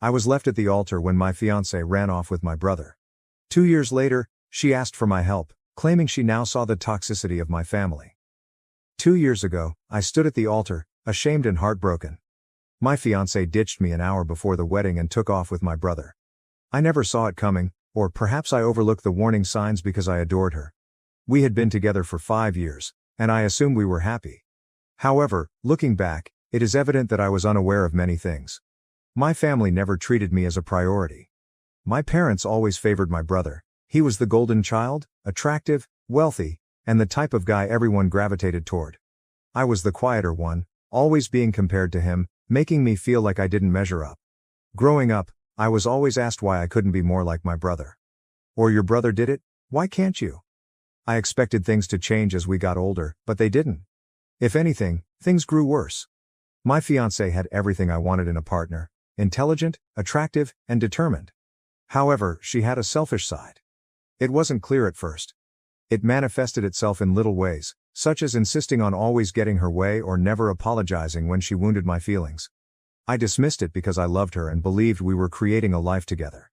I was left at the altar when my fiancée ran off with my brother. 2 years later, she asked for my help, claiming she now saw the toxicity of my family. 2 years ago, I stood at the altar, ashamed and heartbroken. My fiancée ditched me an hour before the wedding and took off with my brother. I never saw it coming, or perhaps I overlooked the warning signs because I adored her. We had been together for 5 years, and I assumed we were happy. However, looking back, it is evident that I was unaware of many things. My family never treated me as a priority. My parents always favored my brother. He was the golden child, attractive, wealthy, and the type of guy everyone gravitated toward. I was the quieter one, always being compared to him, making me feel like I didn't measure up. Growing up, I was always asked why I couldn't be more like my brother. Or your brother did it, why can't you? I expected things to change as we got older, but they didn't. If anything, things grew worse. My fiancée had everything I wanted in a partner: intelligent, attractive, and determined. However, she had a selfish side. It wasn't clear at first. It manifested itself in little ways, such as insisting on always getting her way or never apologizing when she wounded my feelings. I dismissed it because I loved her and believed we were creating a life together.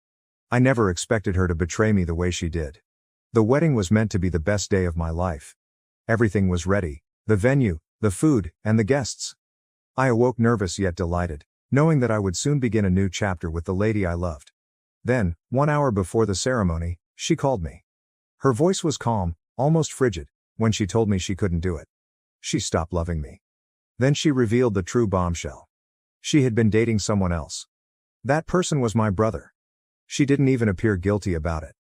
I never expected her to betray me the way she did. The wedding was meant to be the best day of my life. Everything was ready: the venue, the food, and the guests. I awoke nervous yet delighted, knowing that I would soon begin a new chapter with the lady I loved. Then, 1 hour before the ceremony, she called me. Her voice was calm, almost frigid, when she told me she couldn't do it. She stopped loving me. Then she revealed the true bombshell. She had been dating someone else. That person was my brother. She didn't even appear guilty about it.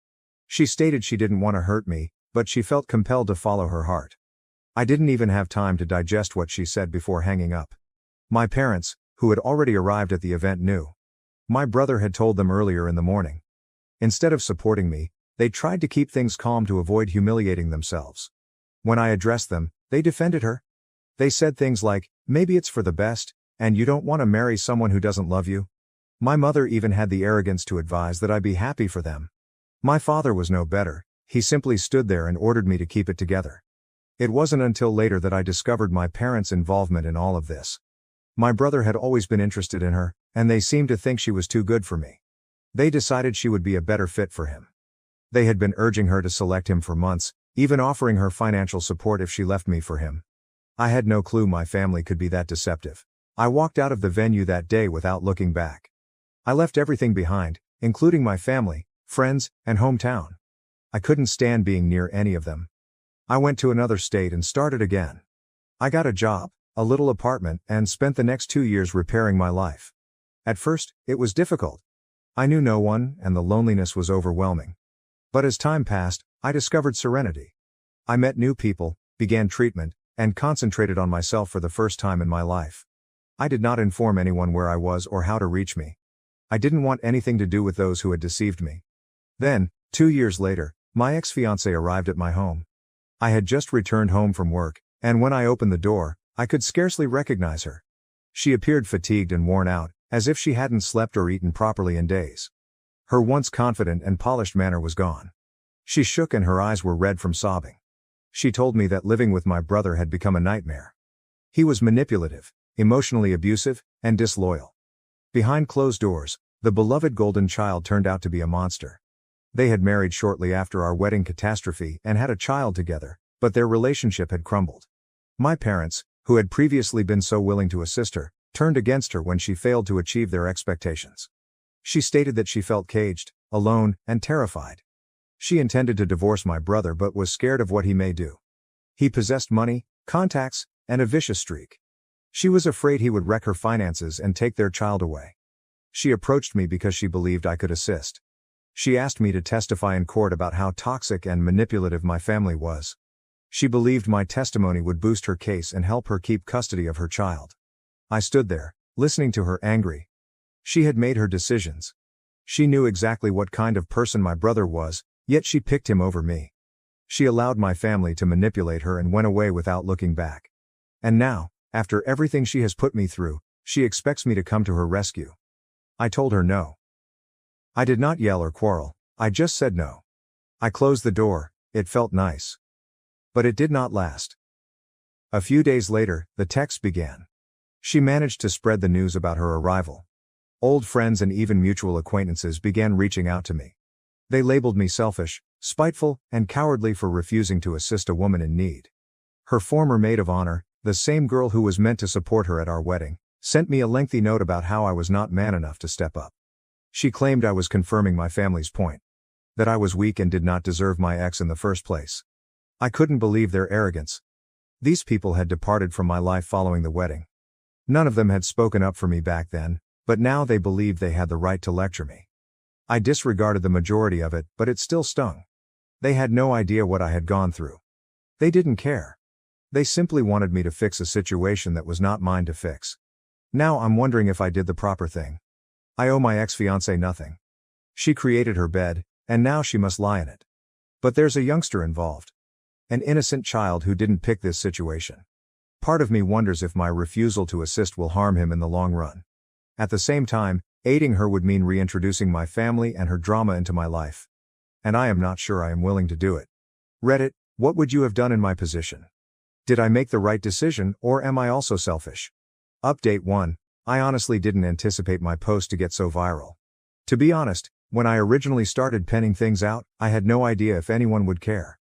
She stated she didn't want to hurt me, but she felt compelled to follow her heart. I didn't even have time to digest what she said before hanging up. My parents, who had already arrived at the event, knew. My brother had told them earlier in the morning. Instead of supporting me, they tried to keep things calm to avoid humiliating themselves. When I addressed them, they defended her. They said things like, "Maybe it's for the best, and you don't want to marry someone who doesn't love you." My mother even had the arrogance to advise that I be happy for them. My father was no better. He simply stood there and ordered me to keep it together. It wasn't until later that I discovered my parents' involvement in all of this. My brother had always been interested in her, and they seemed to think she was too good for me. They decided she would be a better fit for him. They had been urging her to select him for months, even offering her financial support if she left me for him. I had no clue my family could be that deceptive. I walked out of the venue that day without looking back. I left everything behind, including my family, friends, and hometown. I couldn't stand being near any of them. I went to another state and started again. I got a job, a little apartment, and spent the next 2 years repairing my life. At first, it was difficult. I knew no one, and the loneliness was overwhelming. But as time passed, I discovered serenity. I met new people, began treatment, and concentrated on myself for the first time in my life. I did not inform anyone where I was or how to reach me. I didn't want anything to do with those who had deceived me. Then, 2 years later, my ex-fiancée arrived at my home. I had just returned home from work, and when I opened the door, I could scarcely recognize her. She appeared fatigued and worn out, as if she hadn't slept or eaten properly in days. Her once confident and polished manner was gone. She shook and her eyes were red from sobbing. She told me that living with my brother had become a nightmare. He was manipulative, emotionally abusive, and disloyal. Behind closed doors, the beloved golden child turned out to be a monster. They had married shortly after our wedding catastrophe and had a child together, but their relationship had crumbled. My parents, who had previously been so willing to assist her, turned against her when she failed to achieve their expectations. She stated that she felt caged, alone, and terrified. She intended to divorce my brother but was scared of what he may do. He possessed money, contacts, and a vicious streak. She was afraid he would wreck her finances and take their child away. She approached me because she believed I could assist. She asked me to testify in court about how toxic and manipulative my family was. She believed my testimony would boost her case and help her keep custody of her child. I stood there, listening to her, angry. She had made her decisions. She knew exactly what kind of person my brother was, yet she picked him over me. She allowed my family to manipulate her and went away without looking back. And now, after everything she has put me through, she expects me to come to her rescue. I told her no. I did not yell or quarrel, I just said no. I closed the door. It felt nice. But it did not last. A few days later, the texts began. She managed to spread the news about her arrival. Old friends and even mutual acquaintances began reaching out to me. They labeled me selfish, spiteful, and cowardly for refusing to assist a woman in need. Her former maid of honor, the same girl who was meant to support her at our wedding, sent me a lengthy note about how I was not man enough to step up. She claimed I was confirming my family's point. That I was weak and did not deserve my ex in the first place. I couldn't believe their arrogance. These people had departed from my life following the wedding. None of them had spoken up for me back then, but now they believed they had the right to lecture me. I disregarded the majority of it, but it still stung. They had no idea what I had gone through. They didn't care. They simply wanted me to fix a situation that was not mine to fix. Now I'm wondering if I did the proper thing. I owe my ex-fiancée nothing. She created her bed, and now she must lie in it. But there's a youngster involved. An innocent child who didn't pick this situation. Part of me wonders if my refusal to assist will harm him in the long run. At the same time, aiding her would mean reintroducing my family and her drama into my life. And I am not sure I am willing to do it. Reddit, what would you have done in my position? Did I make the right decision, or am I also selfish? Update 1. I honestly didn't anticipate my post to get so viral. To be honest, when I originally started penning things out, I had no idea if anyone would care.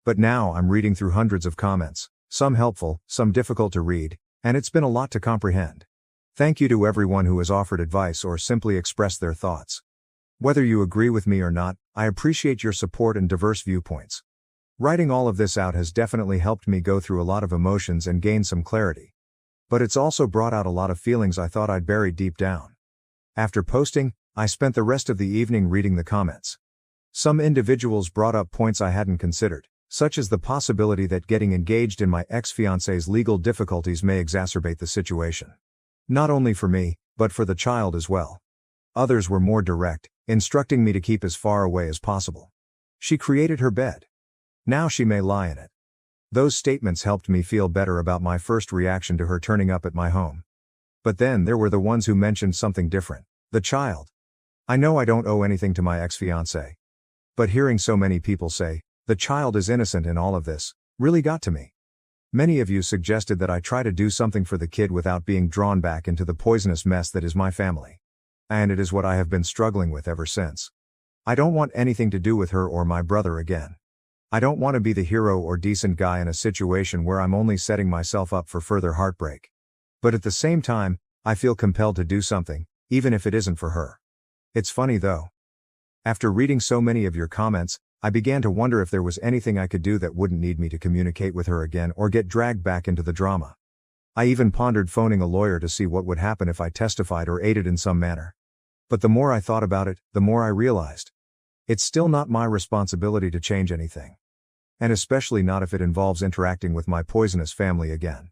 But now I'm reading through hundreds of comments, some helpful, some difficult to read, and it's been a lot to comprehend. Thank you to everyone who has offered advice or simply expressed their thoughts. Whether you agree with me or not, I appreciate your support and diverse viewpoints. Writing all of this out has definitely helped me go through a lot of emotions and gain some clarity. But it's also brought out a lot of feelings I thought I'd buried deep down. After posting, I spent the rest of the evening reading the comments. Some individuals brought up points I hadn't considered, such as the possibility that getting engaged in my ex-fiancé's legal difficulties may exacerbate the situation. Not only for me, but for the child as well. Others were more direct, instructing me to keep as far away as possible. She created her bed. Now she may lie in it. Those statements helped me feel better about my first reaction to her turning up at my home. But then there were the ones who mentioned something different. The child. I know I don't owe anything to my ex-fiancé. But hearing so many people say, the child is innocent in all of this, really got to me. Many of you suggested that I try to do something for the kid without being drawn back into the poisonous mess that is my family. And it is what I have been struggling with ever since. I don't want anything to do with her or my brother again. I don't want to be the hero or decent guy in a situation where I'm only setting myself up for further heartbreak. But at the same time, I feel compelled to do something, even if it isn't for her. It's funny though. After reading so many of your comments, I began to wonder if there was anything I could do that wouldn't need me to communicate with her again or get dragged back into the drama. I even pondered phoning a lawyer to see what would happen if I testified or aided in some manner. But the more I thought about it, the more I realized. It's still not my responsibility to change anything. And especially not if it involves interacting with my poisonous family again.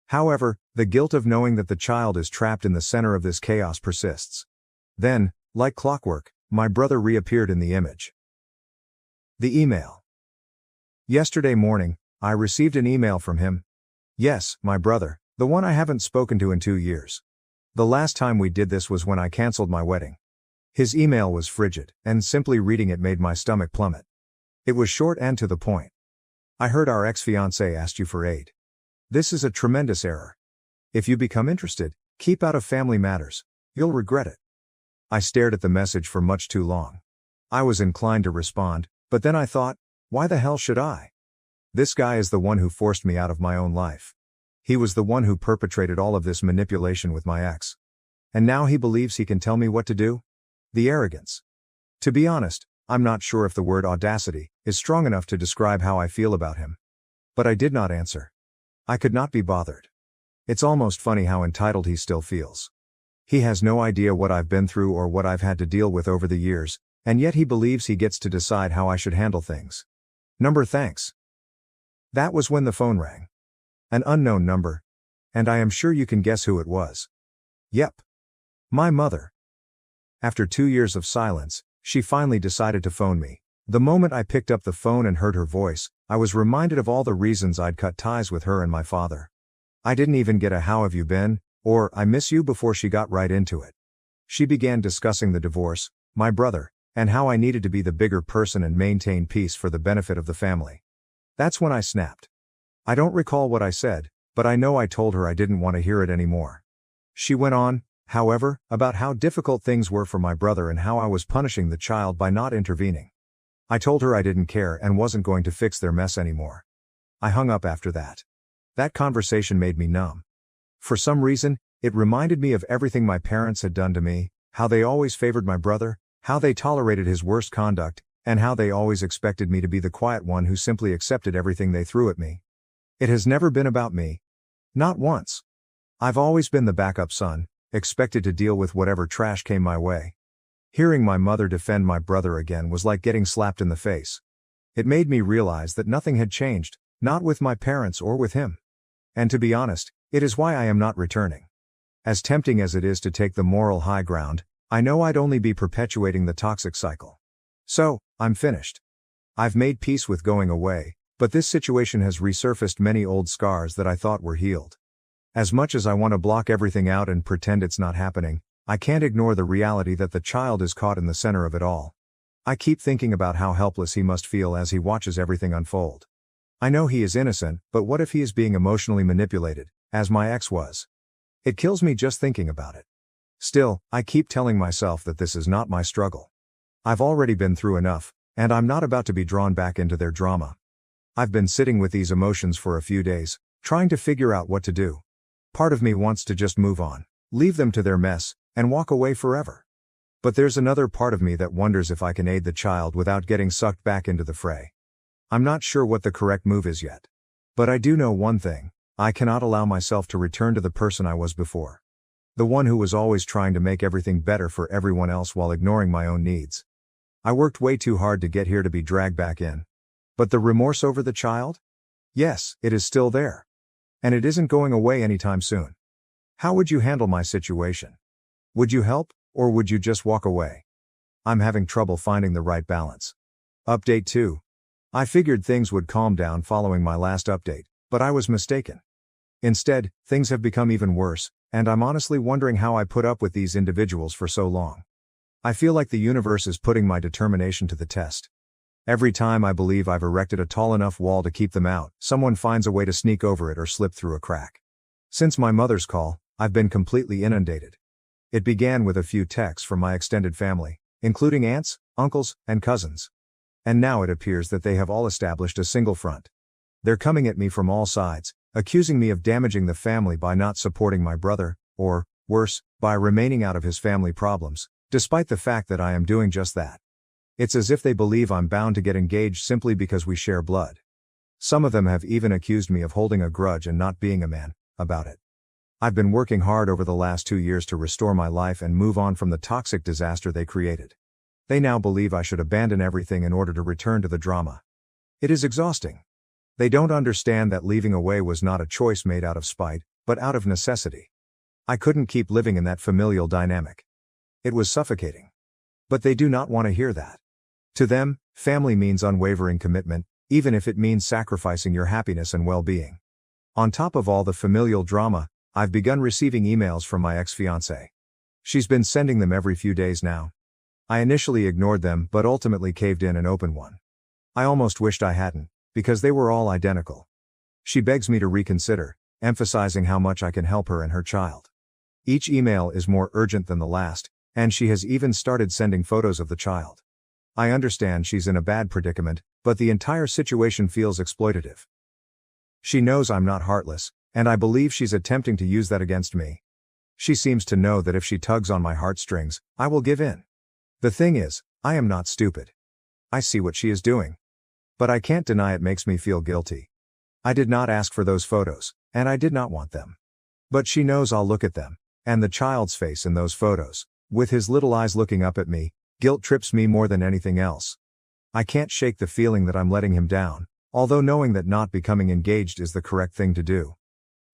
However, the guilt of knowing that the child is trapped in the center of this chaos persists. Then, like clockwork, my brother reappeared in the image. The email. Yesterday morning, I received an email from him. Yes, my brother, the one I haven't spoken to in 2 years. The last time we did this was when I canceled my wedding. His email was frigid, and simply reading it made my stomach plummet. It was short and to the point. I heard our ex-fiancé asked you for aid. This is a tremendous error. If you become interested, keep out of family matters. You'll regret it. I stared at the message for much too long. I was inclined to respond, but then I thought, why the hell should I? This guy is the one who forced me out of my own life. He was the one who perpetrated all of this manipulation with my ex. And now he believes he can tell me what to do? The arrogance. To be honest, I'm not sure if the word audacity is strong enough to describe how I feel about him. But I did not answer. I could not be bothered. It's almost funny how entitled he still feels. He has no idea what I've been through or what I've had to deal with over the years, and yet he believes he gets to decide how I should handle things. Thanks. That was when the phone rang. An unknown number. And I am sure you can guess who it was. Yep. My mother. After 2 years of silence, she finally decided to phone me. The moment I picked up the phone and heard her voice, I was reminded of all the reasons I'd cut ties with her and my father. I didn't even get a "how have you been?" or "I miss you" before she got right into it. She began discussing the divorce, my brother, and how I needed to be the bigger person and maintain peace for the benefit of the family. That's when I snapped. I don't recall what I said, but I know I told her I didn't want to hear it anymore. She went on, however, about how difficult things were for my brother and how I was punishing the child by not intervening. I told her I didn't care and wasn't going to fix their mess anymore. I hung up after that. That conversation made me numb. For some reason, it reminded me of everything my parents had done to me, how they always favored my brother, how they tolerated his worst conduct, and how they always expected me to be the quiet one who simply accepted everything they threw at me. It has never been about me. Not once. I've always been the backup son, expected to deal with whatever trash came my way. Hearing my mother defend my brother again was like getting slapped in the face. It made me realize that nothing had changed, not with my parents or with him. And to be honest, it is why I am not returning. As tempting as it is to take the moral high ground, I know I'd only be perpetuating the toxic cycle. So, I'm finished. I've made peace with going away, but this situation has resurfaced many old scars that I thought were healed. As much as I want to block everything out and pretend it's not happening, I can't ignore the reality that the child is caught in the center of it all. I keep thinking about how helpless he must feel as he watches everything unfold. I know he is innocent, but what if he is being emotionally manipulated, as my ex was? It kills me just thinking about it. Still, I keep telling myself that this is not my struggle. I've already been through enough, and I'm not about to be drawn back into their drama. I've been sitting with these emotions for a few days, trying to figure out what to do. Part of me wants to just move on, leave them to their mess, and walk away forever. But there's another part of me that wonders if I can aid the child without getting sucked back into the fray. I'm not sure what the correct move is yet. But I do know one thing: I cannot allow myself to return to the person I was before. The one who was always trying to make everything better for everyone else while ignoring my own needs. I worked way too hard to get here to be dragged back in. But the remorse over the child? Yes, it is still there. And it isn't going away anytime soon. How would you handle my situation? Would you help, or would you just walk away? I'm having trouble finding the right balance. Update 2. I figured things would calm down following my last update, but I was mistaken. Instead, things have become even worse, and I'm honestly wondering how I put up with these individuals for so long. I feel like the universe is putting my determination to the test. Every time I believe I've erected a tall enough wall to keep them out, someone finds a way to sneak over it or slip through a crack. Since my mother's call, I've been completely inundated. It began with a few texts from my extended family, including aunts, uncles, and cousins. And now it appears that they have all established a single front. They're coming at me from all sides, accusing me of damaging the family by not supporting my brother, or, worse, by remaining out of his family problems, despite the fact that I am doing just that. It's as if they believe I'm bound to get engaged simply because we share blood. Some of them have even accused me of holding a grudge and not being a man about it. I've been working hard over the last 2 years to restore my life and move on from the toxic disaster they created. They now believe I should abandon everything in order to return to the drama. It is exhausting. They don't understand that leaving away was not a choice made out of spite, but out of necessity. I couldn't keep living in that familial dynamic. It was suffocating. But they do not want to hear that. To them, family means unwavering commitment, even if it means sacrificing your happiness and well-being. On top of all the familial drama, I've begun receiving emails from my ex-fiancée. She's been sending them every few days now. I initially ignored them but ultimately caved in and opened one. I almost wished I hadn't, because they were all identical. She begs me to reconsider, emphasizing how much I can help her and her child. Each email is more urgent than the last, and she has even started sending photos of the child. I understand she's in a bad predicament, but the entire situation feels exploitative. She knows I'm not heartless, and I believe she's attempting to use that against me. She seems to know that if she tugs on my heartstrings, I will give in. The thing is, I am not stupid. I see what she is doing. But I can't deny it makes me feel guilty. I did not ask for those photos, and I did not want them. But she knows I'll look at them, and the child's face in those photos, with his little eyes looking up at me, guilt trips me more than anything else. I can't shake the feeling that I'm letting him down, although knowing that not becoming engaged is the correct thing to do.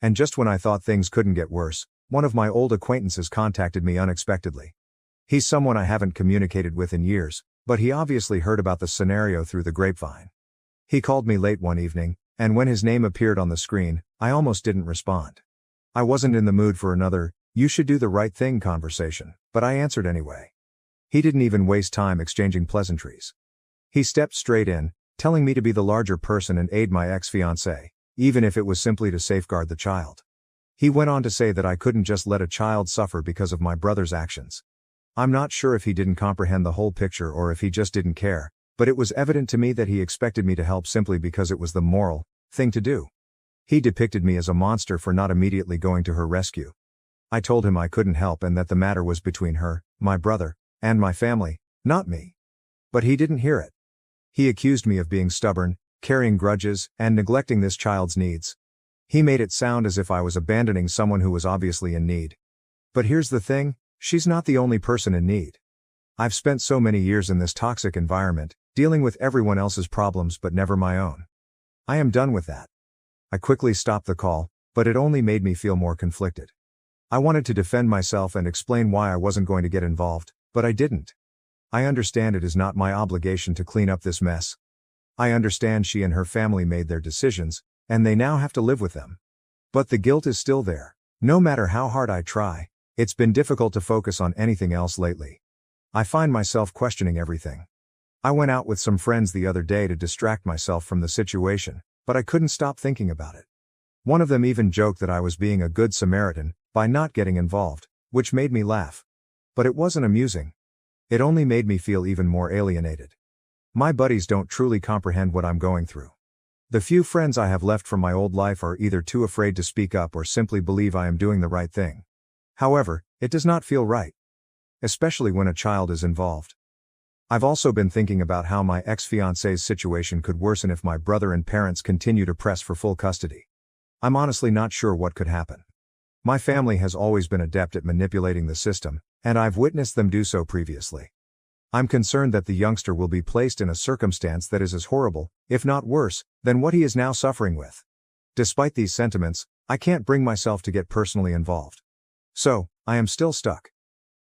And just when I thought things couldn't get worse, one of my old acquaintances contacted me unexpectedly. He's someone I haven't communicated with in years, but he obviously heard about the scenario through the grapevine. He called me late one evening, and when his name appeared on the screen, I almost didn't respond. I wasn't in the mood for another, "you should do the right thing" conversation, but I answered anyway. He didn't even waste time exchanging pleasantries. He stepped straight in, telling me to be the larger person and aid my ex-fiancée, even if it was simply to safeguard the child. He went on to say that I couldn't just let a child suffer because of my brother's actions. I'm not sure if he didn't comprehend the whole picture or if he just didn't care, but it was evident to me that he expected me to help simply because it was the moral thing to do. He depicted me as a monster for not immediately going to her rescue. I told him I couldn't help and that the matter was between her, my brother, and my family, not me. But he didn't hear it. He accused me of being stubborn, carrying grudges, and neglecting this child's needs. He made it sound as if I was abandoning someone who was obviously in need. But here's the thing, she's not the only person in need. I've spent so many years in this toxic environment, dealing with everyone else's problems but never my own. I am done with that. I quickly stopped the call, but it only made me feel more conflicted. I wanted to defend myself and explain why I wasn't going to get involved, but I didn't. I understand it is not my obligation to clean up this mess. I understand she and her family made their decisions, and they now have to live with them. But the guilt is still there. No matter how hard I try, it's been difficult to focus on anything else lately. I find myself questioning everything. I went out with some friends the other day to distract myself from the situation, but I couldn't stop thinking about it. One of them even joked that I was being a good Samaritan by not getting involved, which made me laugh. But it wasn't amusing. It only made me feel even more alienated. My buddies don't truly comprehend what I'm going through. The few friends I have left from my old life are either too afraid to speak up or simply believe I am doing the right thing. However, it does not feel right. Especially when a child is involved. I've also been thinking about how my ex-fiance's situation could worsen if my brother and parents continue to press for full custody. I'm honestly not sure what could happen. My family has always been adept at manipulating the system, and I've witnessed them do so previously. I'm concerned that the youngster will be placed in a circumstance that is as horrible, if not worse, than what he is now suffering with. Despite these sentiments, I can't bring myself to get personally involved. So, I am still stuck.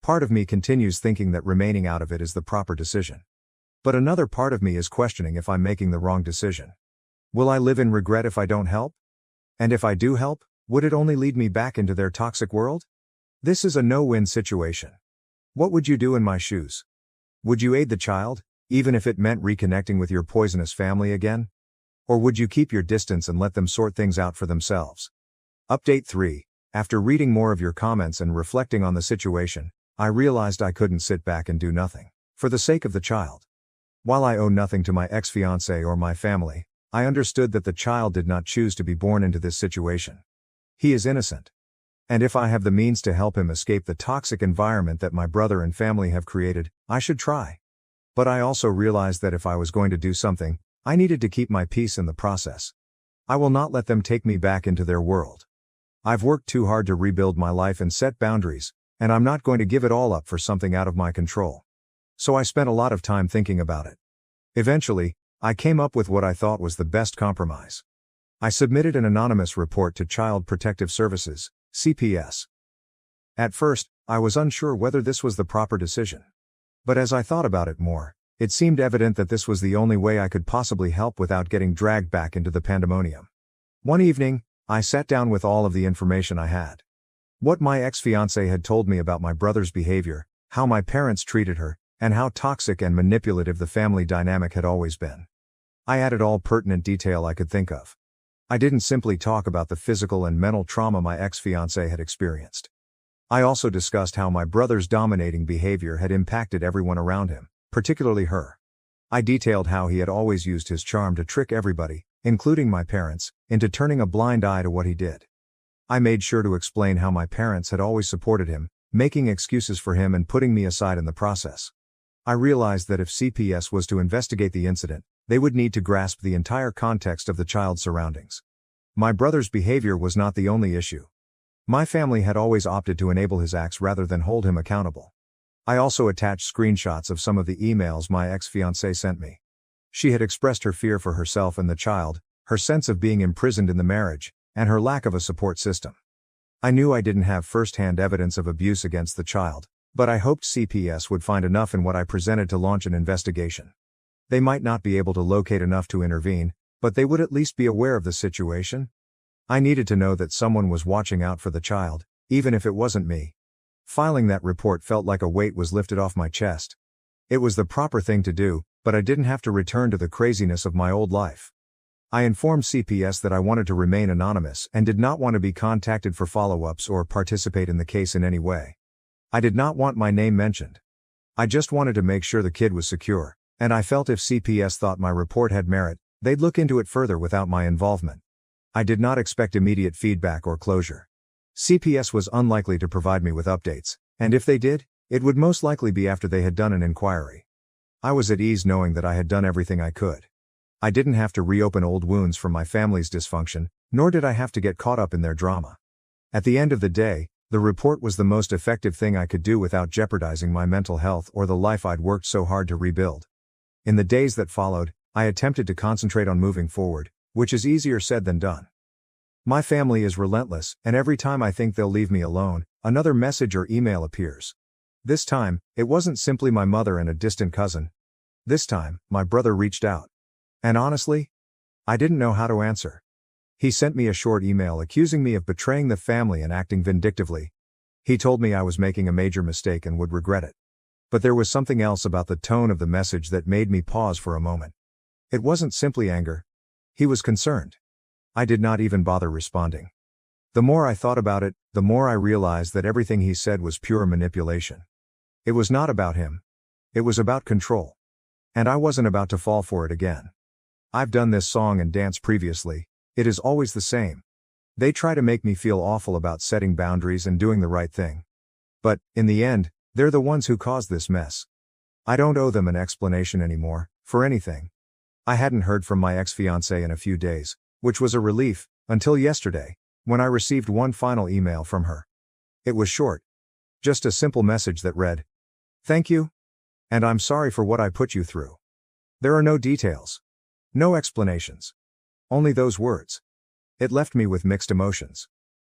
Part of me continues thinking that remaining out of it is the proper decision. But another part of me is questioning if I'm making the wrong decision. Will I live in regret if I don't help? And if I do help, would it only lead me back into their toxic world? This is a no-win situation. What would you do in my shoes? Would you aid the child, even if it meant reconnecting with your poisonous family again? Or would you keep your distance and let them sort things out for themselves? Update 3. After reading more of your comments and reflecting on the situation, I realized I couldn't sit back and do nothing, for the sake of the child. While I owe nothing to my ex-fiancé or my family, I understood that the child did not choose to be born into this situation. He is innocent. And if I have the means to help him escape the toxic environment that my brother and family have created, I should try. But I also realized that if I was going to do something, I needed to keep my peace in the process. I will not let them take me back into their world. I've worked too hard to rebuild my life and set boundaries, and I'm not going to give it all up for something out of my control. So I spent a lot of time thinking about it. Eventually, I came up with what I thought was the best compromise. I submitted an anonymous report to Child Protective Services, CPS. At first, I was unsure whether this was the proper decision. But as I thought about it more, it seemed evident that this was the only way I could possibly help without getting dragged back into the pandemonium. One evening, I sat down with all of the information I had. What my ex-fiancé had told me about my brother's behavior, how my parents treated her, and how toxic and manipulative the family dynamic had always been. I added all pertinent detail I could think of. I didn't simply talk about the physical and mental trauma my ex-fiancé had experienced. I also discussed how my brother's dominating behavior had impacted everyone around him, particularly her. I detailed how he had always used his charm to trick everybody, including my parents, into turning a blind eye to what he did. I made sure to explain how my parents had always supported him, making excuses for him and putting me aside in the process. I realized that if CPS was to investigate the incident, they would need to grasp the entire context of the child's surroundings. My brother's behavior was not the only issue. My family had always opted to enable his acts rather than hold him accountable. I also attached screenshots of some of the emails my ex-fiancée sent me. She had expressed her fear for herself and the child, her sense of being imprisoned in the marriage, and her lack of a support system. I knew I didn't have first-hand evidence of abuse against the child, but I hoped CPS would find enough in what I presented to launch an investigation. They might not be able to locate enough to intervene, but they would at least be aware of the situation. I needed to know that someone was watching out for the child, even if it wasn't me. Filing that report felt like a weight was lifted off my chest. It was the proper thing to do, but I didn't have to return to the craziness of my old life. I informed CPS that I wanted to remain anonymous and did not want to be contacted for follow-ups or participate in the case in any way. I did not want my name mentioned. I just wanted to make sure the kid was secure, and I felt if CPS thought my report had merit, they'd look into it further without my involvement. I did not expect immediate feedback or closure. CPS was unlikely to provide me with updates, and if they did, it would most likely be after they had done an inquiry. I was at ease knowing that I had done everything I could. I didn't have to reopen old wounds from my family's dysfunction, nor did I have to get caught up in their drama. At the end of the day, the report was the most effective thing I could do without jeopardizing my mental health or the life I'd worked so hard to rebuild. In the days that followed, I attempted to concentrate on moving forward, which is easier said than done. My family is relentless, and every time I think they'll leave me alone, another message or email appears. This time, it wasn't simply my mother and a distant cousin. This time, my brother reached out. And honestly, I didn't know how to answer. He sent me a short email accusing me of betraying the family and acting vindictively. He told me I was making a major mistake and would regret it. But there was something else about the tone of the message that made me pause for a moment. It wasn't simply anger. He was concerned. I did not even bother responding. The more I thought about it, the more I realized that everything he said was pure manipulation. It was not about him. It was about control. And I wasn't about to fall for it again. I've done this song and dance previously. It is always the same. They try to make me feel awful about setting boundaries and doing the right thing. But, in the end, they're the ones who caused this mess. I don't owe them an explanation anymore, for anything. I hadn't heard from my ex-fiancée in a few days, which was a relief, until yesterday, when I received one final email from her. It was short. Just a simple message that read, "Thank you. And I'm sorry for what I put you through." There are no details. No explanations. Only those words. It left me with mixed emotions.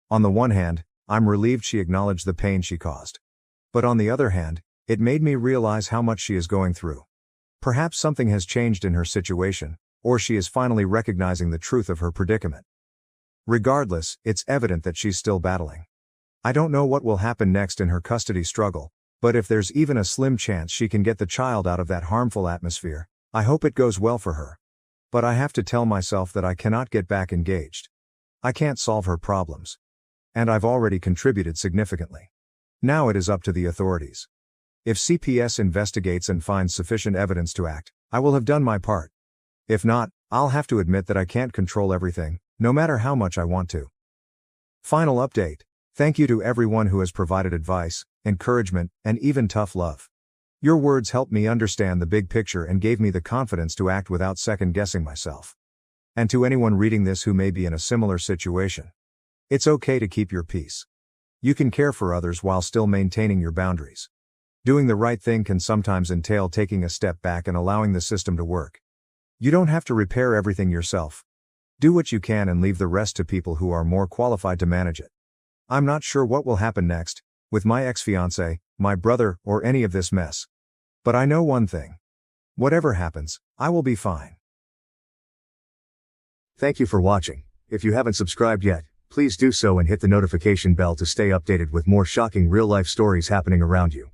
On the one hand, I'm relieved she acknowledged the pain she caused. But on the other hand, it made me realize how much she is going through. Perhaps something has changed in her situation, or she is finally recognizing the truth of her predicament. Regardless, it's evident that she's still battling. I don't know what will happen next in her custody struggle, but if there's even a slim chance she can get the child out of that harmful atmosphere, I hope it goes well for her. But I have to tell myself that I cannot get back engaged. I can't solve her problems. And I've already contributed significantly. Now it is up to the authorities. If CPS investigates and finds sufficient evidence to act, I will have done my part. If not, I'll have to admit that I can't control everything, no matter how much I want to. Final update. Thank you to everyone who has provided advice, encouragement, and even tough love. Your words helped me understand the big picture and gave me the confidence to act without second-guessing myself. And to anyone reading this who may be in a similar situation, it's okay to keep your peace. You can care for others while still maintaining your boundaries. Doing the right thing can sometimes entail taking a step back and allowing the system to work. You don't have to repair everything yourself. Do what you can and leave the rest to people who are more qualified to manage it. I'm not sure what will happen next, with my ex-fiancé, my brother, or any of this mess. But I know one thing. Whatever happens, I will be fine. Thank you for watching. If you haven't subscribed yet, please do so and hit the notification bell to stay updated with more shocking real-life stories happening around you.